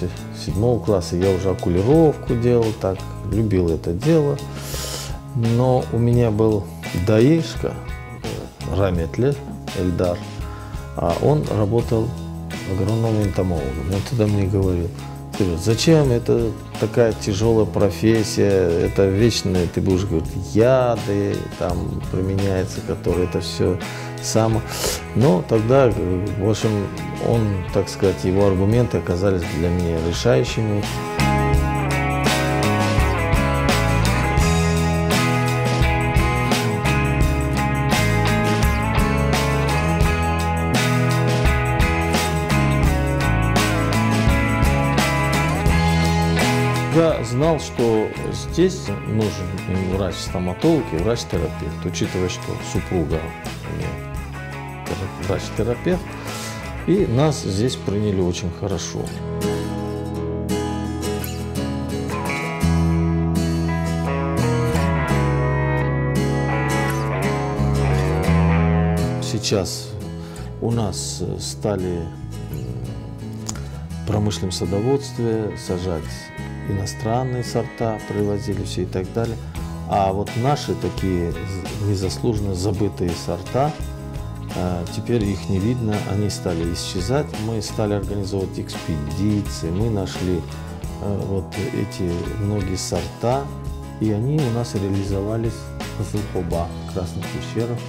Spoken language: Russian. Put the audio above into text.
после 7 класса я уже окулировку делал, так, любил это дело. Но у меня был даишка, Раметле Эльдар, а он работал агрономом-энтомологом. Он тогда мне говорил: зачем, это такая тяжелая профессия, это вечное, ты будешь говорить, яды там применяются, которые это все само. Но тогда, в общем, он, так сказать, его аргументы оказались для меня решающими. Я знал, что здесь нужен врач-стоматолог и врач-терапевт, учитывая, что супруга врач-терапевт, и нас здесь приняли очень хорошо. Сейчас у нас стали в промышленном садоводстве сажать иностранные сорта, привозили все и так далее. А вот наши такие незаслуженно забытые сорта, теперь их не видно, они стали исчезать. Мы стали организовывать экспедиции, мы нашли вот эти многие сорта, и они у нас реализовались в Зылхоба, Красных Пещерах.